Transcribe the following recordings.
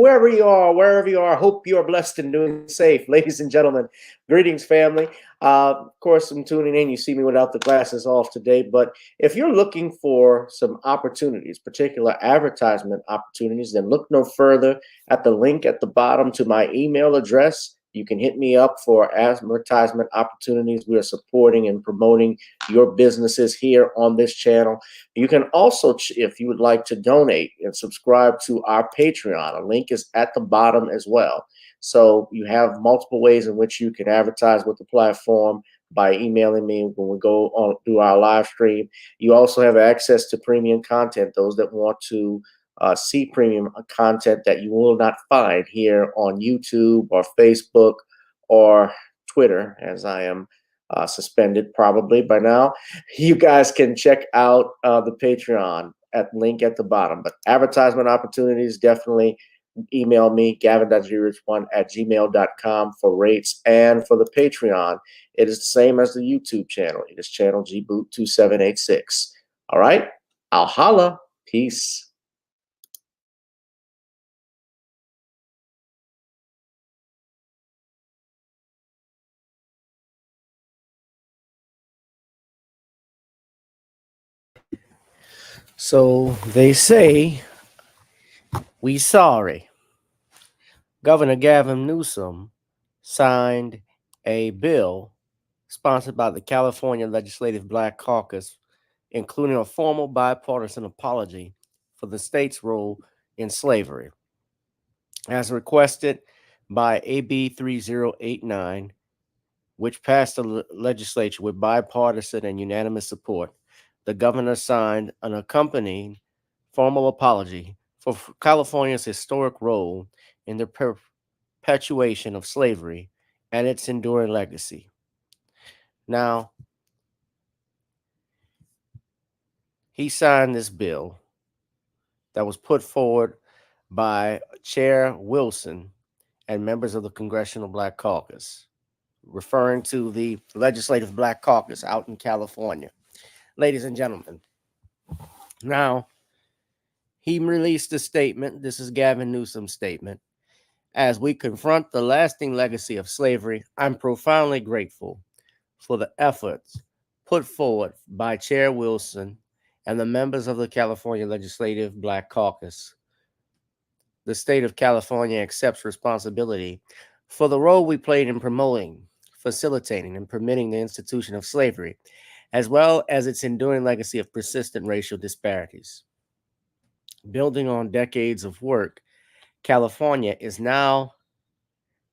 whoever you are, wherever you are, I hope you are blessed and doing safe. Ladies and gentlemen, greetings, family. Of course, I'm tuning in. You see me without the glasses off today, but if you're looking for some opportunities, particular advertisement opportunities, then look no further at the link at the bottom to my email address. You can hit me up for advertisement opportunities. We are supporting and promoting your businesses here on this channel. You can also, if you would like to donate and subscribe to our Patreon, a link is at the bottom as well. So you have multiple ways in which you can advertise with the platform by emailing me when we go on through our live stream. You also have access to premium content, those that want to see premium content that you will not find here on YouTube or Facebook or Twitter, as I am suspended probably by now. You guys can check out the Patreon at link at the bottom. But advertisement opportunities, definitely email me, gavin.grich1@gmail.com for rates. And for the Patreon, it is the same as the YouTube channel. It is channel gboot2786. All right, I'll holla. Peace. So they say, we sorry. Governor Gavin Newsom signed a bill sponsored by the California Legislative Black Caucus, including a formal bipartisan apology for the state's role in slavery. As requested by AB 3089, which passed the legislature with bipartisan and unanimous support, the governor signed an accompanying formal apology for California's historic role in the perpetuation of slavery and its enduring legacy. Now, he signed this bill that was put forward by Chair Wilson and members of the Congressional Black Caucus, referring to the Legislative Black Caucus out in California. Ladies and gentlemen, now, he released a statement. This is Gavin Newsom's statement. As we confront the lasting legacy of slavery, I'm profoundly grateful for the efforts put forward by Chair Wilson and the members of the California Legislative Black Caucus. The state of California accepts responsibility for the role we played in promoting, facilitating, and permitting the institution of slavery, as well as its enduring legacy of persistent racial disparities. Building on decades of work, California is now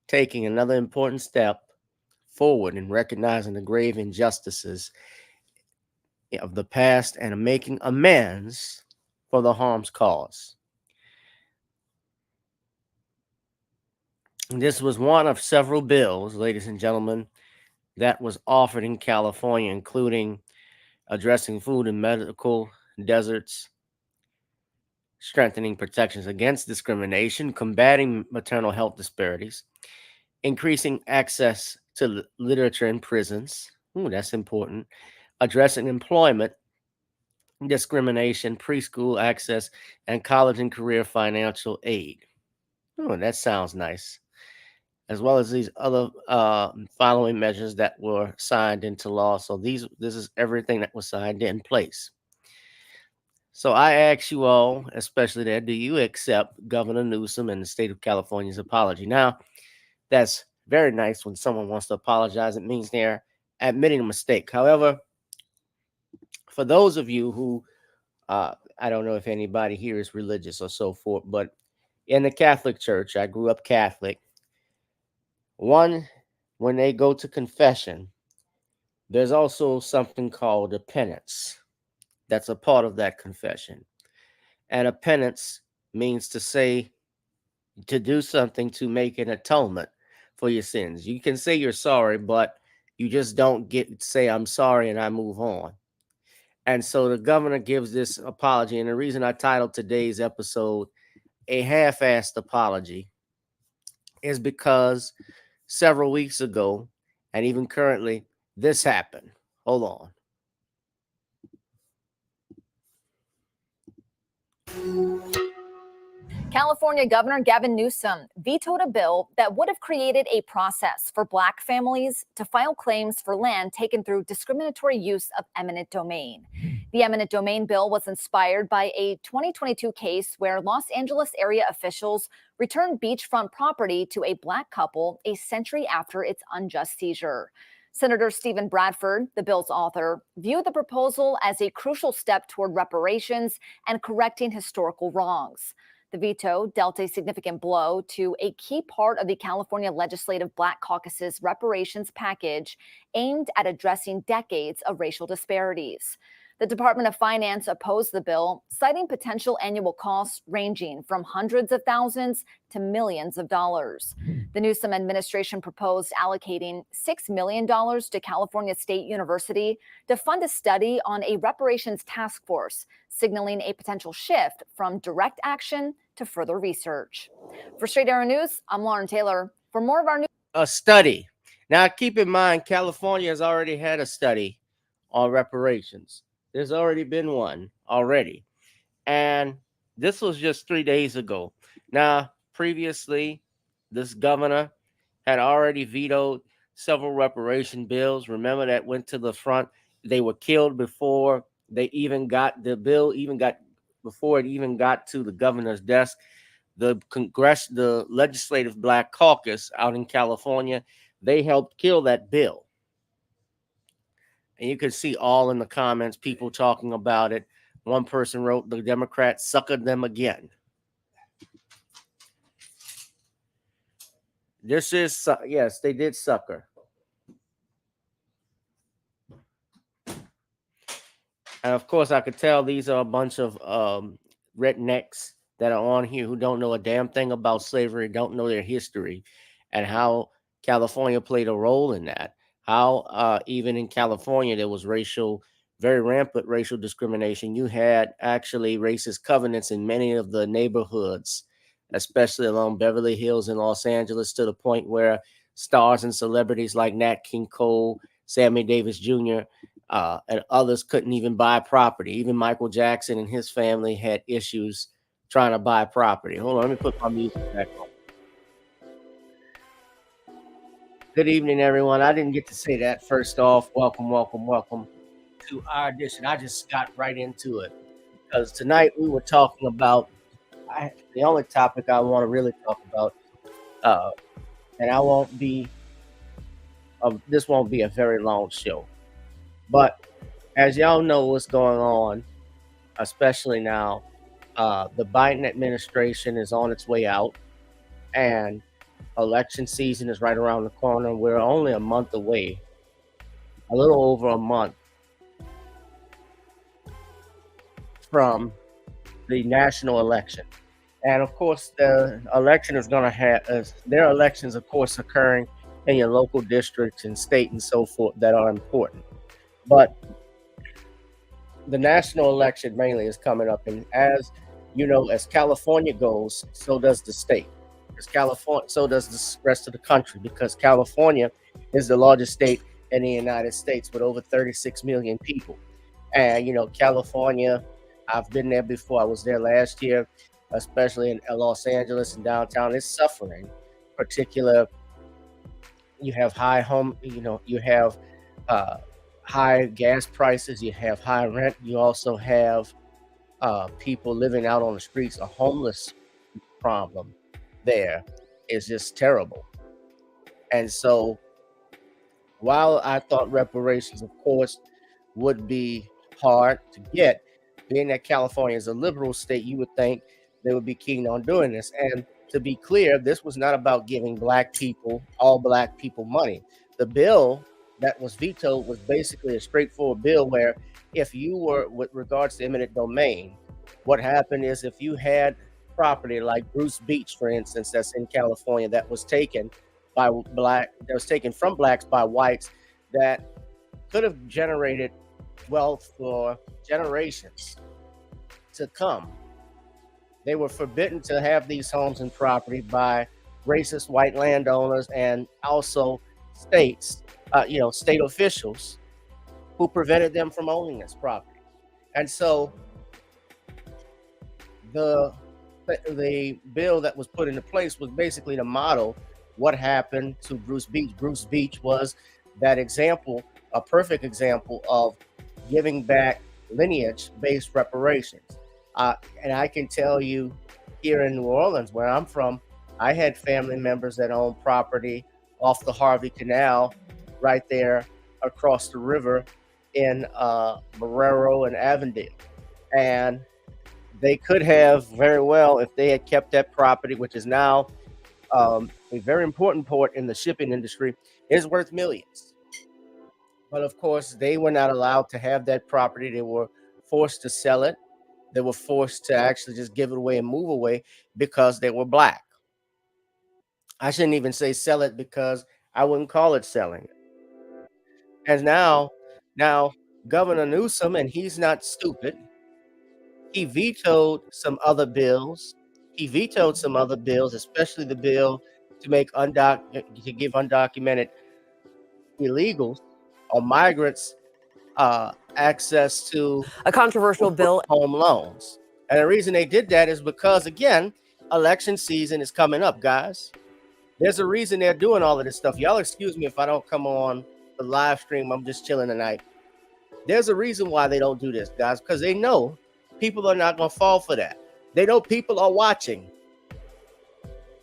taking another important step forward in recognizing the grave injustices of the past and making amends for the harms caused. This was one of several bills, ladies and gentlemen, that was offered in California, including addressing food and medical deserts, strengthening protections against discrimination, combating maternal health disparities, increasing access to literature in prisons. Ooh, that's important. Addressing employment discrimination, preschool access, and college and career financial aid. Oh, that sounds nice. As well as these other following measures that were signed into law. So this is everything that was signed in place. So I ask you all, especially there, do you accept Governor Newsom and the state of California's apology? Now, that's very nice when someone wants to apologize. It means they're admitting a mistake. However, for those of you who, I don't know if anybody here is religious or so forth, but in the Catholic Church, I grew up Catholic. When they go to confession, there's also something called a penance. That's a part of that confession. And a penance means to do something to make an atonement for your sins. You can say you're sorry, but you just don't say I'm sorry and I move on. And so the governor gives this apology. And the reason I titled today's episode A Half-Assed Apology is because several weeks ago, and even currently, this happened. Hold on. California Governor Gavin Newsom vetoed a bill that would have created a process for Black families to file claims for land taken through discriminatory use of eminent domain. The eminent domain bill was inspired by a 2022 case where Los Angeles area officials returned beachfront property to a Black couple a century after its unjust seizure. Senator Stephen Bradford, the bill's author, viewed the proposal as a crucial step toward reparations and correcting historical wrongs. The veto dealt a significant blow to a key part of the California Legislative Black Caucus's reparations package aimed at addressing decades of racial disparities. The Department of Finance opposed the bill, citing potential annual costs ranging from hundreds of thousands to millions of dollars. The Newsom administration proposed allocating $6 million to California State University to fund a study on a reparations task force, signaling a potential shift from direct action to further research. For Straight Arrow News, I'm Lauren Taylor. For more of our news, a study. Now, keep in mind, California has already had a study on reparations. There's already been one already. And this was just 3 days ago. Now, previously, this governor had already vetoed several reparation bills. Remember, that went to the front. They were killed before they even got the bill, before it even got to the governor's desk. The Legislative Black Caucus out in California, they helped kill that bill. And you can see all in the comments, people talking about it. One person wrote, "The Democrats suckered them again." This is, yes, they did sucker. And of course, I could tell these are a bunch of rednecks that are on here who don't know a damn thing about slavery, don't know their history, and how California played a role in that. How even in California, there was very rampant racial discrimination. You had actually racist covenants in many of the neighborhoods, especially along Beverly Hills in Los Angeles, to the point where stars and celebrities like Nat King Cole, Sammy Davis Jr., and others couldn't even buy property. Even Michael Jackson and his family had issues trying to buy property. Hold on, let me put my music back on. Good evening, everyone. I didn't get to say that. First off, welcome to our edition. I just got right into it because tonight we were talking about the only topic I want to really talk about, and this won't be a very long show. But as y'all know what's going on, especially now, the Biden administration is on its way out, and election season is right around the corner. We're only a month away, a little over a month from the national election. And of course, the election is going to have, there are elections, of course, occurring in your local districts and state and so forth that are important. But the national election mainly is coming up. And as you know, as California goes, so does the state. So does the rest of the country, because California is the largest state in the United States with over 36 million people. And, you know, California, I've been there before. I was there last year, especially in Los Angeles and downtown. It's suffering. You have high gas prices. You have high rent. You also have people living out on the streets. A homeless problem there is just terrible. And so while I thought reparations, of course, would be hard to get, being that California is a liberal state, you would think they would be keen on doing this. And to be clear, this was not about giving all black people money. The bill that was vetoed was basically a straightforward bill where if you were, with regards to eminent domain, what happened is if you had property like Bruce Beach, for instance, that's in California, that was taken from blacks by whites, that could have generated wealth for generations to come. They were forbidden to have these homes and property by racist white landowners and also state officials who prevented them from owning this property. And so the the bill that was put into place was basically to model what happened to Bruce Beach. Bruce Beach was that example, a perfect example of giving back lineage-based reparations. And I can tell you, here in New Orleans, where I'm from, I had family members that owned property off the Harvey Canal, right there across the river in Marrero and Avondale, and they could have very well, if they had kept that property, which is now a very important port in the shipping industry, is worth millions. But of course, they were not allowed to have that property. They were forced to sell it. They were forced to actually just give it away and move away because they were Black. I shouldn't even say sell it, because I wouldn't call it selling it. And now Governor Newsom, and he's not stupid, he vetoed some other bills. He vetoed some other bills, especially the bill to make to give undocumented illegals or migrants access to A controversial bill. home loans. And the reason they did that is because, again, election season is coming up, guys. There's a reason they're doing all of this stuff. Y'all excuse me if I don't come on the live stream. I'm just chilling tonight. There's a reason why they don't do this, guys, because they know people are not going to fall for that. They know people are watching.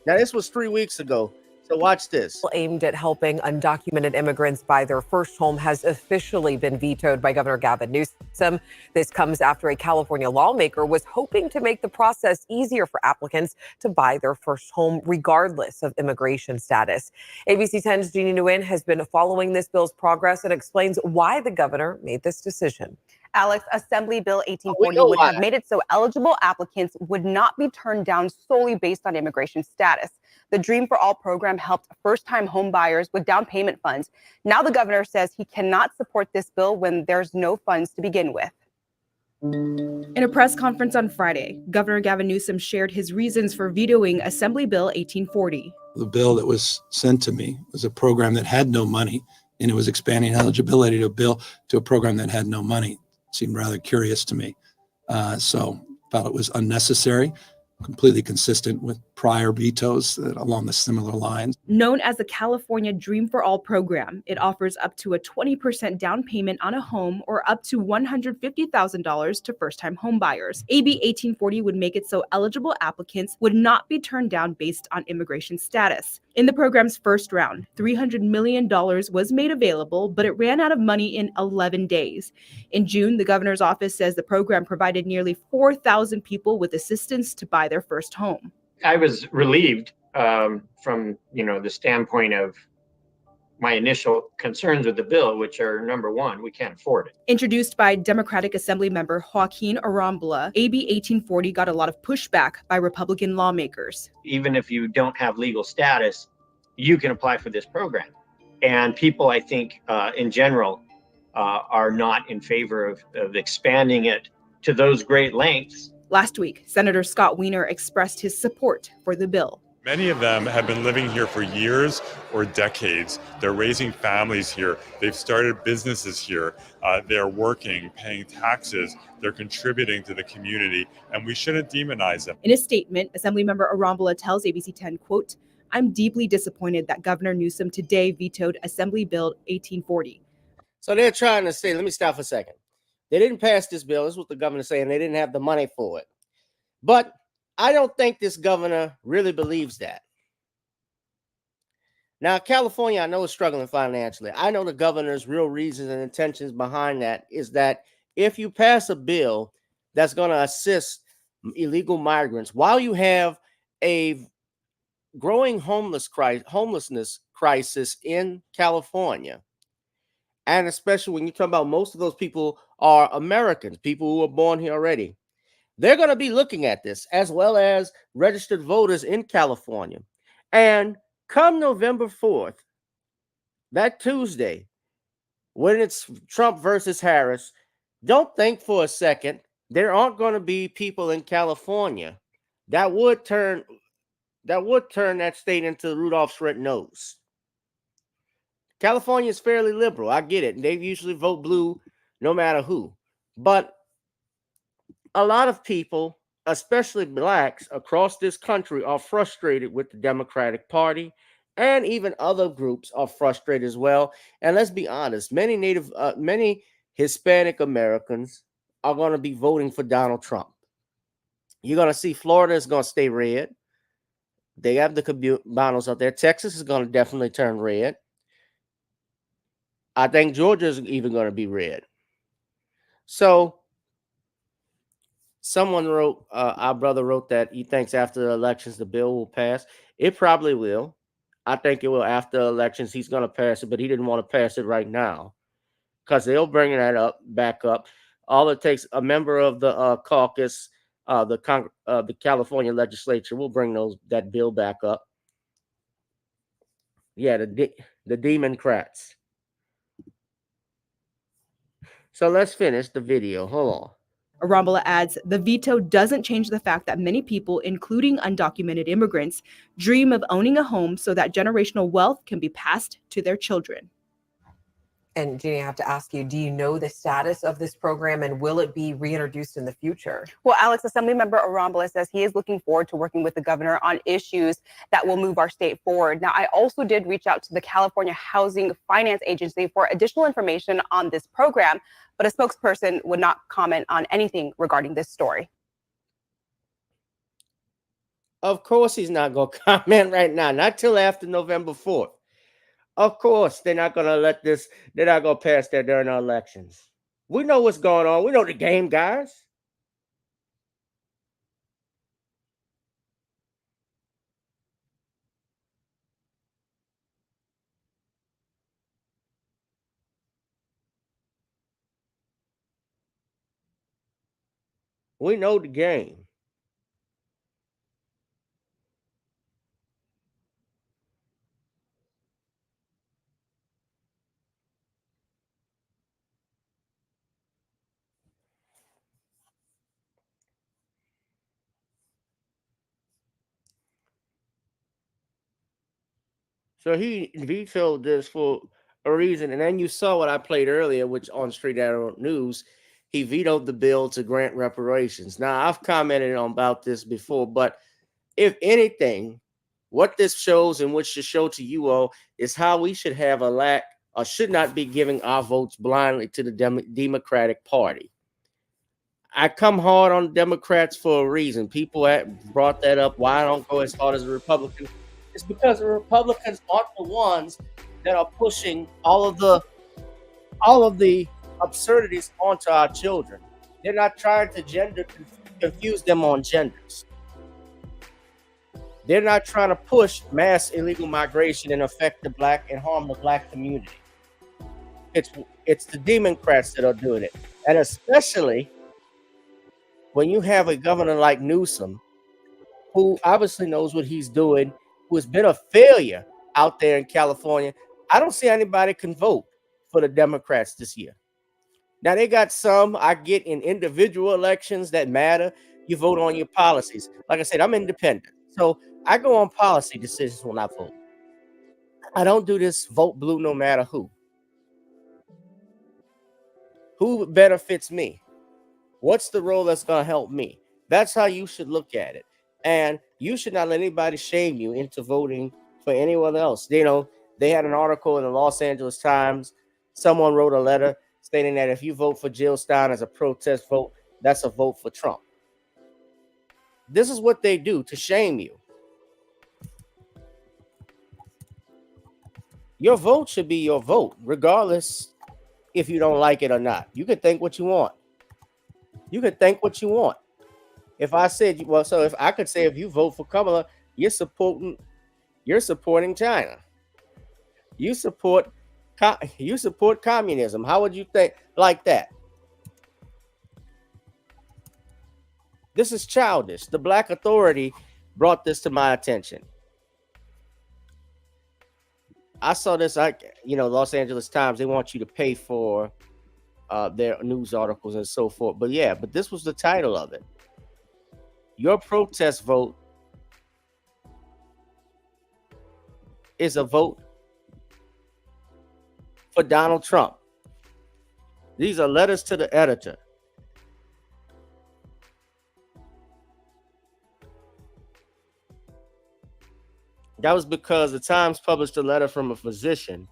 Now, this was 3 weeks ago, so watch this. Aimed at helping undocumented immigrants buy their first home has officially been vetoed by Governor Gavin Newsom. This comes after a California lawmaker was hoping to make the process easier for applicants to buy their first home, regardless of immigration status. ABC 10's Jeannie Nguyen has been following this bill's progress and explains why the governor made this decision. Alex, Assembly Bill 1840 would have made it so eligible applicants would not be turned down solely based on immigration status. The Dream for All program helped first-time home buyers with down payment funds. Now the governor says he cannot support this bill when there's no funds to begin with. In a press conference on Friday, Governor Gavin Newsom shared his reasons for vetoing Assembly Bill 1840. The bill that was sent to me was a program that had no money, and it was expanding eligibility to a bill to a program that had no money. Seemed rather curious to me. So felt it was unnecessary, completely consistent with prior vetoes along the similar lines. Known as the California Dream for All program, it offers up to a 20% down payment on a home or up to $150,000 to first-time home buyers. AB 1840 would make it so eligible applicants would not be turned down based on immigration status. In the program's first round, $300 million was made available, but it ran out of money in 11 days. In June, the governor's office says the program provided nearly 4,000 people with assistance to buy their first home. I was relieved from the standpoint of my initial concerns with the bill, which are, number one, we can't afford it. Introduced by Democratic Assembly member Joaquin Arambula, AB 1840 got a lot of pushback by Republican lawmakers. Even if you don't have legal status, you can apply for this program. And people, I think, in general, are not in favor of expanding it to those great lengths. Last week, Senator Scott Wiener expressed his support for the bill. Many of them have been living here for years or decades. They're raising families here. They've started businesses here. They're working, paying taxes. They're contributing to the community, and we shouldn't demonize them. In a statement, Assemblymember Arambula tells ABC 10, quote, "I'm deeply disappointed that Governor Newsom today vetoed Assembly Bill 1840. So they're trying to say, let me stop for a second. They didn't pass this bill. This is what the governor's saying. They didn't have the money for it. But I don't think this governor really believes that. Now, California, I know, is struggling financially. I know the governor's real reasons and intentions behind that is that if you pass a bill that's going to assist illegal migrants, while you have a growing homelessness crisis in California, and especially when you talk about most of those people are Americans, people who are born here already, they're going to be looking at this, as well as registered voters in California. And come November 4th, that Tuesday, when it's Trump versus Harris, don't think for a second there aren't going to be people in California that would turn that state into Rudolph's red nose. California is fairly liberal. I get it. They usually vote blue no matter who. But a lot of people especially blacks across this country, are frustrated with the Democratic Party, and even other groups are frustrated as well. And let's be honest, many Hispanic Americans are going to be voting for Donald Trump. You're going to see Florida is going to stay red. They have the cubanos out there. Texas is going to definitely turn red. I think Georgia is even going to be red. So someone wrote, our brother wrote that he thinks after the elections the bill will pass. It probably will. I think it will after elections. He's going to pass it, but he didn't want to pass it right now because they'll bring that back up. All it takes, a member of the caucus, the California legislature will bring that bill back up. Yeah, the Democrats. So let's finish the video. Hold on. Arambula adds, the veto doesn't change the fact that many people, including undocumented immigrants, dream of owning a home so that generational wealth can be passed to their children. And Jeannie, I have to ask you, do you know the status of this program and will it be reintroduced in the future? Well, Alex, Assemblymember Arambula says he is looking forward to working with the governor on issues that will move our state forward. Now, I also did reach out to the California Housing Finance Agency for additional information on this program, but a spokesperson would not comment on anything regarding this story. Of course, he's not going to comment right now, not till after November 4th. Of course, they're not going to pass that during the elections. We know what's going on. We know the game, guys. We know the game. So he vetoed this for a reason. And then you saw what I played earlier, which on Street Arrow News, he vetoed the bill to grant reparations. Now, I've commented on about this before, but if anything, what this shows and what should show to you all is how we should have a lack or should not be giving our votes blindly to the Democratic Party. I come hard on Democrats for a reason. People have brought that up. Why I don't go as hard as the Republicans? It's because the Republicans aren't the ones that are pushing all of the absurdities onto our children. They're not trying to confuse them on genders. They're not trying to push mass illegal migration and affect the black and harm the black community. It's the Democrats that are doing it, and especially when you have a governor like Newsom, who obviously knows what he's doing, who has been a failure out there in California. I don't see anybody can vote for the Democrats this year. Now, they got some, I get in individual elections that matter. You vote on your policies. Like I said, I'm independent. So I go on policy decisions when I vote. I don't do this vote blue no matter who. Who benefits me? What's the role that's going to help me? That's how you should look at it. And you should not let anybody shame you into voting for anyone else. You know, they had an article in the Los Angeles Times. Someone wrote a letter stating that if you vote for Jill Stein as a protest vote, that's a vote for Trump. This is what they do to shame you. Your vote should be your vote, regardless if you don't like it or not. You can think what you want. You can think what you want. If I said, well, so if I could say, if you vote for Kamala, you're supporting China. You support communism. How would you think like that? This is childish. The Black Authority brought this to my attention. I saw this, Los Angeles Times, they want you to pay for their news articles and so forth. But yeah, but this was the title of it. Your protest vote is a vote for Donald Trump. These are letters to the editor. That was because the Times published a letter from a physician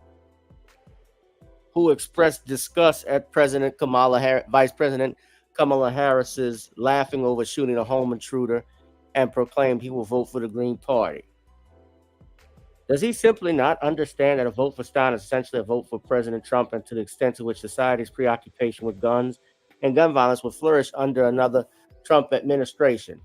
who expressed disgust at Vice President Kamala Harris's laughing over shooting a home intruder and proclaimed he will vote for the Green Party. Does he simply not understand that a vote for Stein is essentially a vote for President Trump, and to the extent to which society's preoccupation with guns and gun violence will flourish under another Trump administration?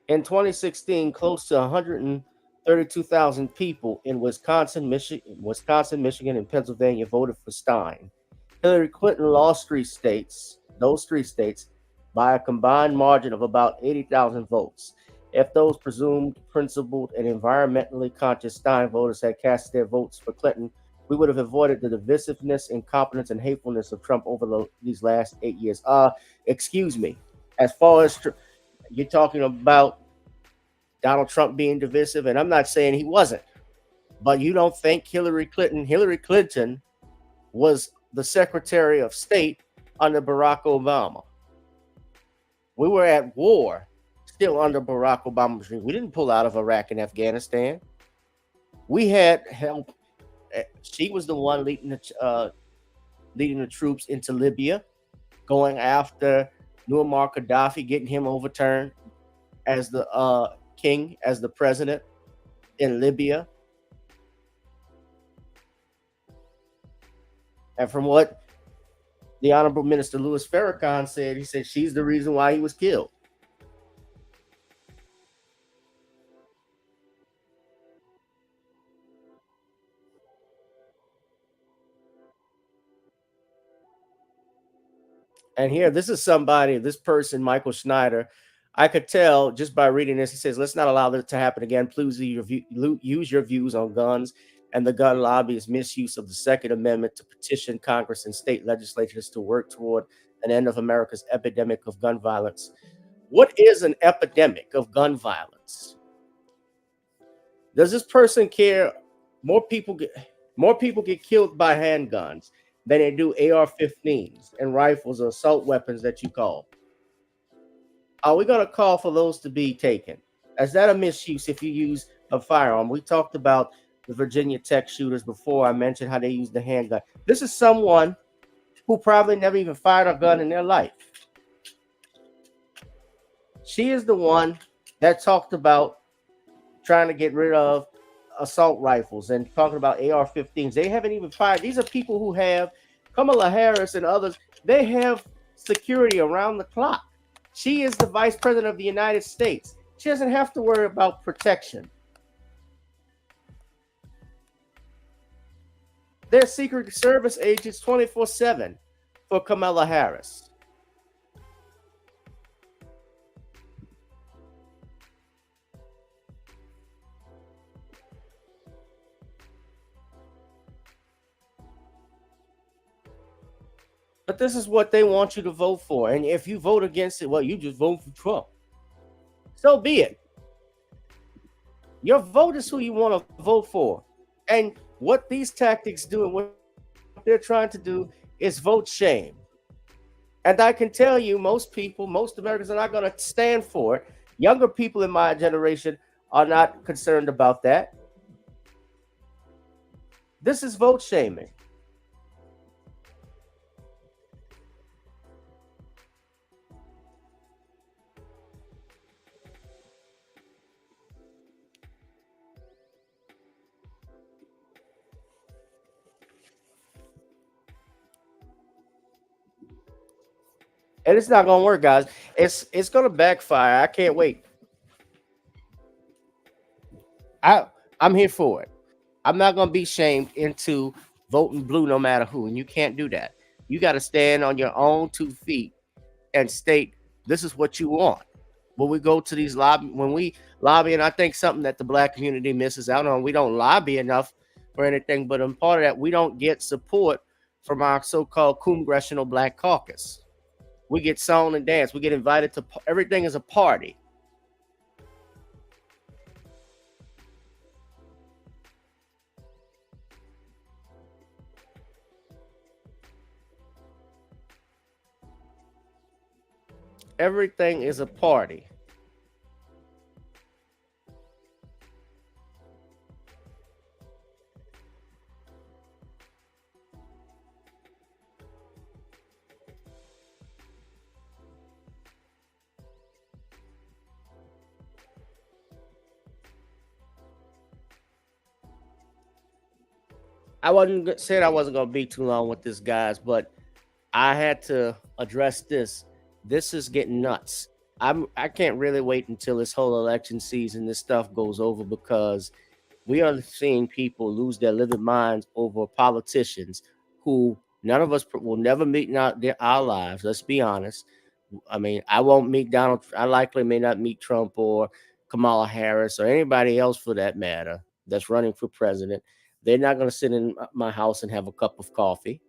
In 2016, close to 132,000 people in Wisconsin, Michigan, and Pennsylvania voted for Stein. Hillary Clinton lost those three states, by a combined margin of about 80,000 votes. If those presumed principled and environmentally conscious Stein voters had cast their votes for Clinton, we would have avoided the divisiveness, incompetence, and hatefulness of Trump over these last 8 years. Excuse me. As far as you're talking about Donald Trump being divisive, and I'm not saying he wasn't, but you don't think Hillary Clinton was the Secretary of State under Barack Obama? We were at war still under Barack Obama's regime. We didn't pull out of Iraq and Afghanistan. We had help. She was the one leading the troops into Libya, going after Muammar Gaddafi, getting him overturned as the king, as the president in Libya. And from what the Honorable Minister Louis Farrakhan said, he said she's the reason why he was killed. And here, this person, Michael Schneider, I could tell just by reading this, he says, let's not allow this to happen again. Please use your views on guns and the gun lobby's misuse of the Second Amendment to petition Congress and state legislatures to work toward an end of America's epidemic of gun violence. What is an epidemic of gun violence? Does this person care? More people get killed by handguns than they do AR-15s and rifles or assault weapons that you call. Are we going to call for those to be taken? Is that a misuse if you use a firearm? We talked about the Virginia Tech shooters before. I mentioned how they use the handgun. This is someone who probably never even fired a gun in their life. She is the one that talked about trying to get rid of assault rifles and talking about AR-15s. They haven't even fired. These are people who have, Kamala Harris and others, they have security around the clock. She is the Vice President of the United States. She doesn't have to worry about protection. There's Secret Service agents 24/7 for Kamala Harris. But this is what they want you to vote for. And if you vote against it, well, you just vote for Trump. So be it. Your vote is who you want to vote for. And what these tactics do and what they're trying to do is vote shame. And I can tell you, most Americans are not going to stand for it. Younger people in my generation are not concerned about that. This is vote shaming. And it's not going to work, guys. It's going to backfire. I can't wait. I'm here for it. I'm not going to be shamed into voting blue no matter who. And you can't do that. You got to stand on your own 2 feet and state this is what you want. When we go to these when we lobby, and I think something that the Black community misses out on, we don't lobby enough for anything. But in part of that, we don't get support from our so-called Congressional Black Caucus. We get song and dance. We get invited to everything is a party. Everything is a party. Said I wasn't gonna be too long with this, guys, but I had to address this. This is getting nuts. I can't really wait until this whole election season, this stuff goes over, because we are seeing people lose their living minds over politicians who none of us will never meet in our lives. Let's be honest. I mean, I won't meet Donald. I likely may not meet Trump or Kamala Harris or anybody else for that matter that's running for president. They're not going to sit in my house and have a cup of coffee.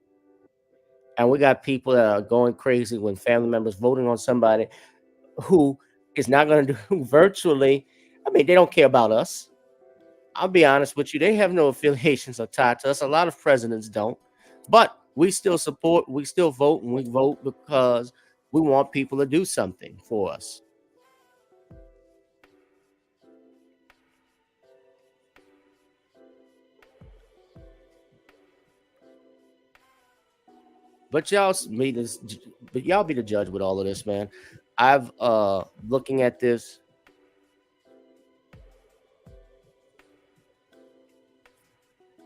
And we got people that are going crazy when family members voting on somebody who is not going to do virtually. I mean, they don't care about us. I'll be honest with you. They have no affiliations or tied to us. A lot of presidents don't. But we still support, we still vote, and we vote because we want people to do something for us. But y'all be the judge with all of this, man. I've looking at this.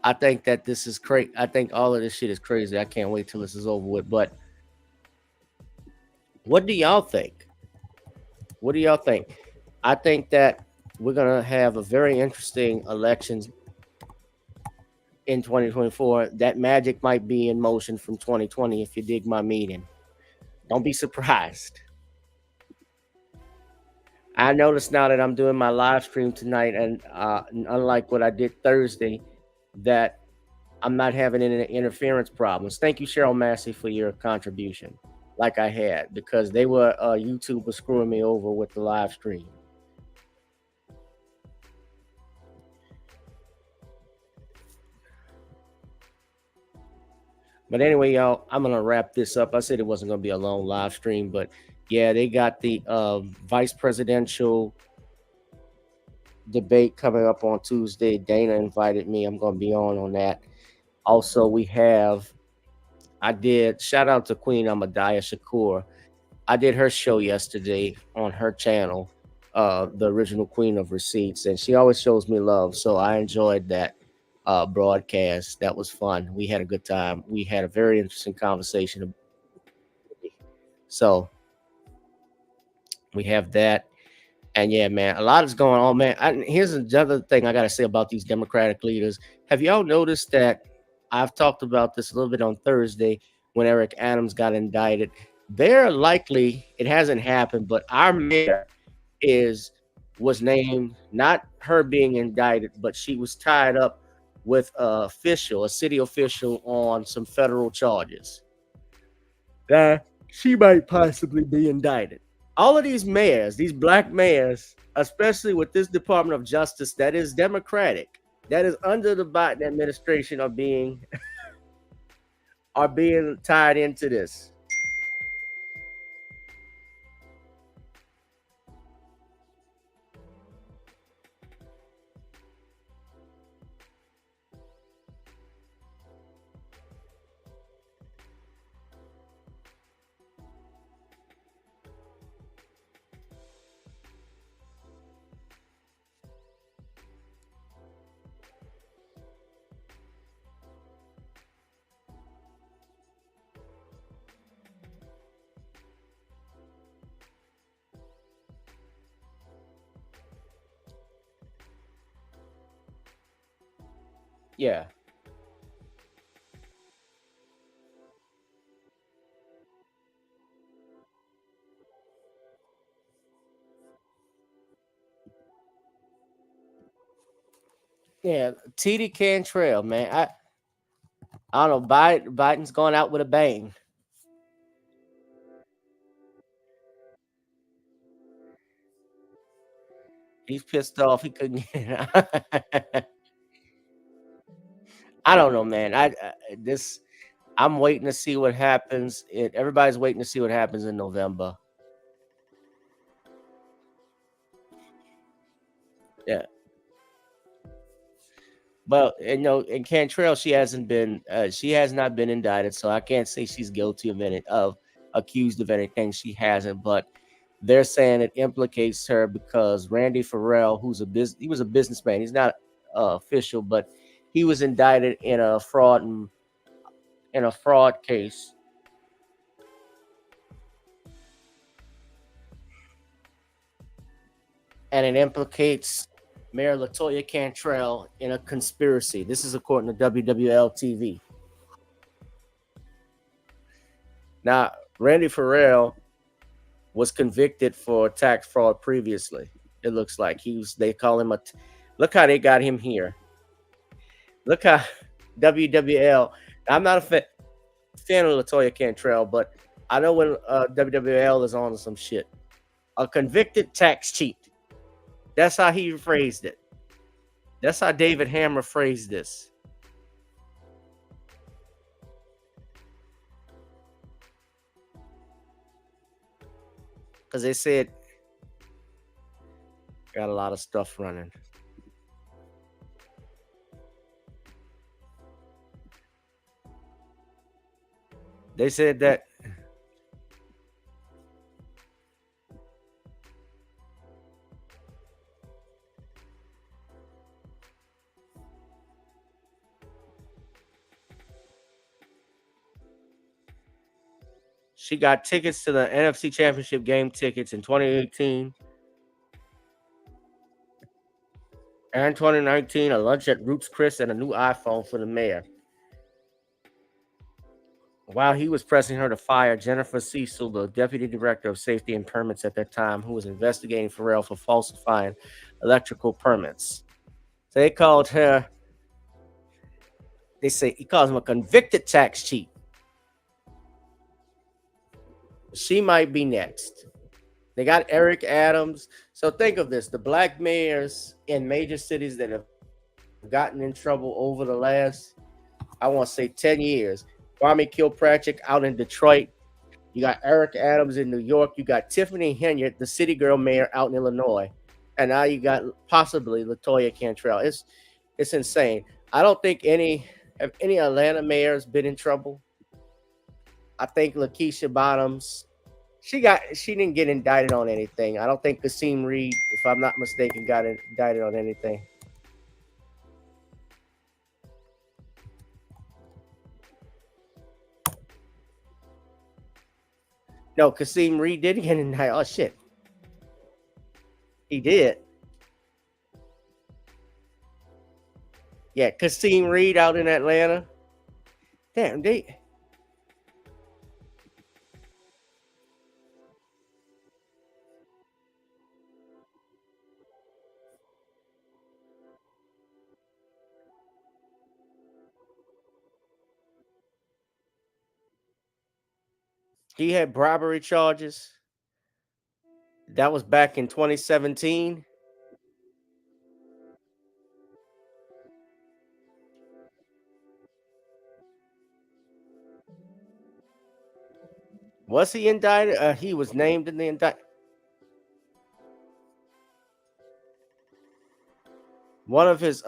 I think that this is crazy. I think all of this shit is crazy. I can't wait till this is over with. But what do y'all think? What do y'all think? I think that we're gonna have a very interesting elections in 2024. That magic might be in motion from 2020, if you dig my meaning. Don't be surprised. I noticed now that I'm doing my live stream tonight, and unlike what I did Thursday, that I'm not having any interference problems. Thank you, Cheryl Massey, for your contribution, like I had, because they were YouTube was screwing me over with the live stream. But anyway, y'all, I'm gonna wrap this up. I said it wasn't gonna be a long live stream, but yeah, they got the vice presidential debate coming up on Tuesday. Dana invited me. I'm gonna be on that. Also, I did shout out to Queen Ahmadiyya Shakur. I did her show yesterday on her channel, the original Queen of Receipts, and she always shows me love. So I enjoyed that broadcast. That was fun. We had a good time. We had a very interesting conversation. So we have that. And yeah, man, a lot is going on, man. Here's another thing I got to say about these Democratic leaders. Have y'all noticed that I've talked about this a little bit on Thursday when Eric Adams got indicted? They're likely, it hasn't happened, but our mayor was named, not her being indicted, but she was tied up with a city official on some federal charges. That she might possibly be indicted. All of these mayors, these black mayors, especially with this Department of Justice that is Democratic, that is under the Biden administration, are being tied into this. Yeah. Yeah, TD Cantrell, man. I don't know. Biden's going out with a bang. He's pissed off. He couldn't get I don't know, man. I'm waiting to see what happens. Everybody's waiting to see what happens in November. Yeah. But in Cantrell, she has not been indicted, so I can't say she's guilty of accused of anything. She hasn't, but they're saying it implicates her because Randy Farrell, he was a businessman. He's not official, but he was indicted in a fraud case. And it implicates Mayor LaToya Cantrell in a conspiracy. This is according to WWL TV. Now, Randy Farrell was convicted for tax fraud previously. It looks like they call him look how they got him here. Look how WWL, I'm not a fan of LaToya Cantrell, but I know when WWL is on some shit. A convicted tax cheat. That's how he phrased it. That's how David Hammer phrased this. Because they said, got a lot of stuff running. They said that she got tickets to the NFC Championship game tickets in 2018 and 2019, a lunch at Ruth's Chris, and a new iPhone for the mayor. While he was pressing her to fire Jennifer Cecil, the deputy director of safety and permits at that time, who was investigating Farrell for falsifying electrical permits. So they called her, he calls him a convicted tax cheat. She might be next. They got Eric Adams. So think of this, the black mayors in major cities that have gotten in trouble over the last, I want to say 10 years. Kwame Kilpatrick out in Detroit. You got Eric Adams in New York. You got Tiffany Henyard, the city girl mayor out in Illinois. And now you got possibly LaToya Cantrell. It's insane. I don't think any Atlanta mayors been in trouble. I think Lakeisha Bottoms, she didn't get indicted on anything. I don't think Kasim Reed, if I'm not mistaken, got indicted on anything. No, Kasim Reed did get indicted. Oh shit, he did. Yeah, Kasim Reed out in Atlanta. Damn, he had bribery charges. That was back in 2017. Was he indicted? He was named in the indictment. One of his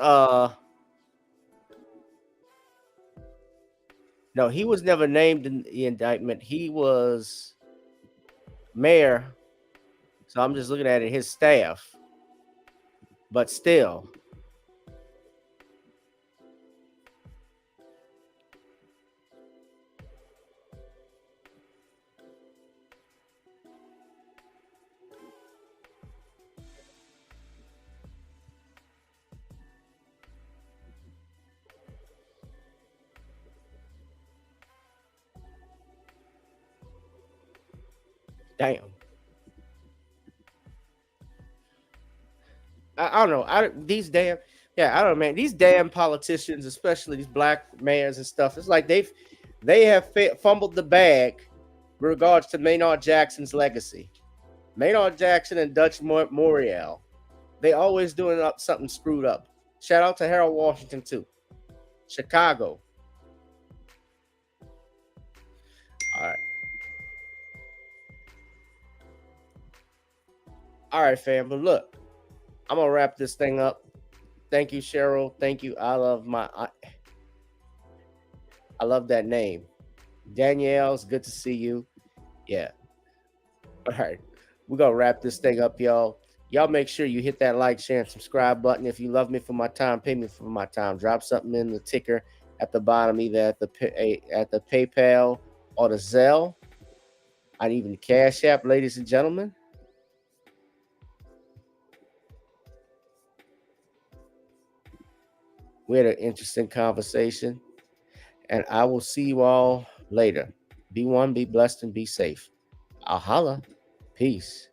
no, he was never named in the indictment. He was mayor. So I'm just looking at it, his staff. But still. Damn. I don't know. I don't know, man. These damn politicians, especially these black mayors and stuff, it's like they have fumbled the bag with regards to Maynard Jackson's legacy. Maynard Jackson and Dutch Morial, they always doing up something screwed up. Shout out to Harold Washington too. Chicago. All right. All right, fam. But look, I'm gonna wrap this thing up. Thank you, Cheryl. Thank you. I love that name. Danielle's good to see you. Yeah. All right. We're gonna wrap this thing up, y'all. Y'all make sure you hit that like, share, and subscribe button. If you love me for my time, pay me for my time. Drop something in the ticker at the bottom, either at the PayPal or the Zelle. I'd even Cash App, ladies and gentlemen. We had an interesting conversation, and I will see you all later. Be one, be blessed, and be safe. I'll holla. Peace.